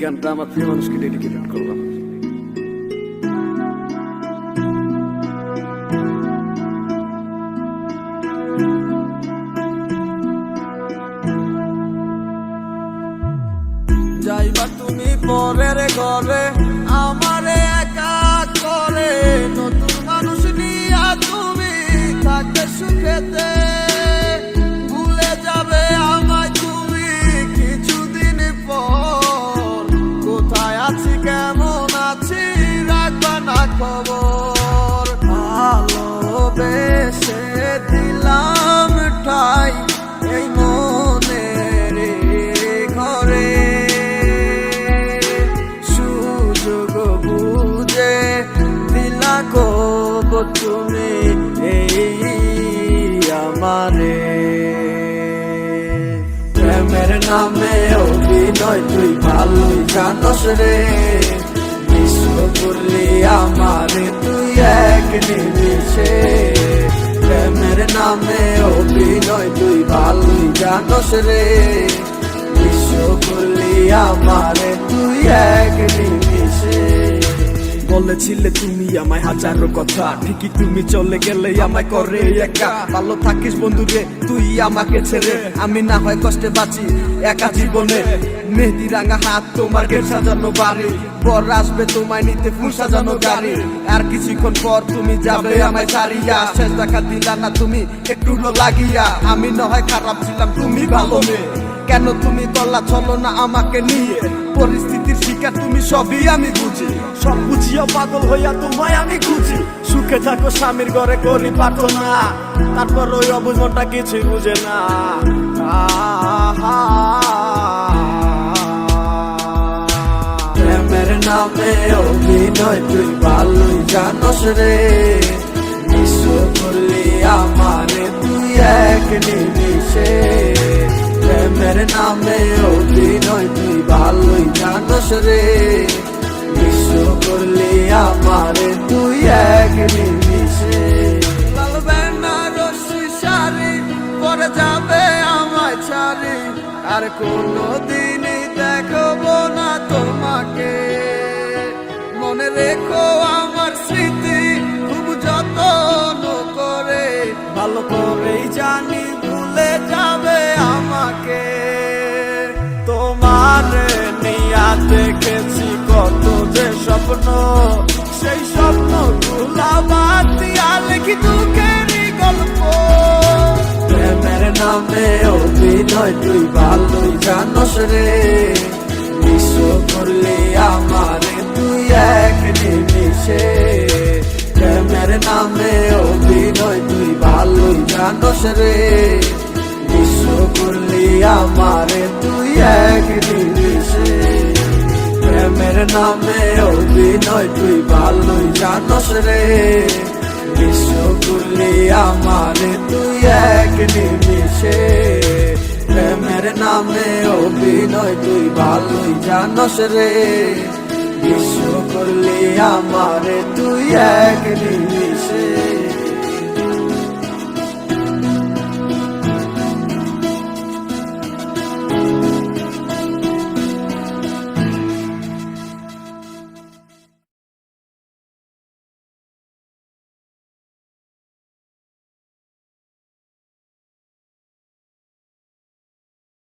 গানটা আমার প্রিয় মানুষকে ডেডিকেটেড করলাম। যাইবা তুমি পরের ঘরে আমারে একা করে, নতুন মানুষ নিয়া তুমি থাকতে সুখেতে, ভুলে যাবে আমায় তুমি কিছুদিন পর। কোথায় আছি কেমন আছি রাখবা না খবর, ভালোবেসে দিলাম ঠাই এই মনের ঘরে, সুযোগ বুঝে দিলা কব তুমি এই আমারে। প্রেমের নামে অভিনয় তুই ভালোই জানস রে, বিশ্ব করলি আমারে তুই এক নিমিষে। প্রেমের নামে অভিনয় তুই ভালোই জানস রে, বিশ্ব করলি আমারে তুই এক নিমিষে। বলেছিলে তুমি আমায় হাজারো কথা, ঠিকই তুমি চলে গেলে আমায় করে একা। ভালো থাকিস বন্ধুরে তুই আমাকে ছেড়ে, আমি না হয় কষ্টে বাঁচি একা জীবনে। মেহেদি রাঙা হাত তোমার গেট সাজানো বাড়ি, বর আসবে তোমায় নিতে ফুল সাজানো গাড়ি। আর কিছুক্ষণ পর তুমি যাবে আমায় ছাড়িয়া, শেষ দেখা দিলা না তুমি একটু লাগিয়া। আমি না হয় খারাপ ছিলাম তুমি ভালো মেয়ে, কেন তুমি বললা চলো না আমাকে নিয়ে। পরিস্থিতির শিকার তুমি সবই আমি বুঝি, সব বুঝিও পাগল হইয়া তোমায় আমি খুঁজি। সুখে থাকো স্বামীর ঘরে করি প্রার্থনা, তারপর ওই অবুঝ মনটা কিছুই বুঝে না। প্রেমের নামে অভিনয় তুই ভালোই জানস রে, বিশ্ব করলি আমারে তুই এক নিমিষে। প্রেমের নামে অভিনয় তুই ভালোই জানস রে, বিশ্ব করলি আমারে তুই এক নিমিষে। লাল বেনারসি শাড়ি পরে যাবে আমায় ছাড়ি, আর কোনদিনই দেখবো না তোমাকে। মনে রেখো আমার স্মৃতি খুব যত্ন করে, ভালো করেই জানি ভুলে যাবে আমাকে। তোমার নিয়া দেখেছি কত যে স্বপ্ন, সেই স্বপ্ন গুলা বাদ দিয়া লিখি দুঃখেরই গল্প। প্রেমের নামে অভিনয় তুই ভালোই জানস রে, বিশ্ব করলি আমারে তুই এক নিমিষে। প্রেমের নামে অভিনয় তুই ভালোই জানস রে, বিশ্ব করলি আমারে তুই এক নিমিষে। প্রেমের নামে অভিনয় তুই ভালোই জানস রে, বিশ্ব করলি আমারে তুই এক নিমিষে। প্রেমের নামে অভিনয় তুই ভালোই জানস রে, বিশ্ব করলি আমারে তুই এক নিমিষে।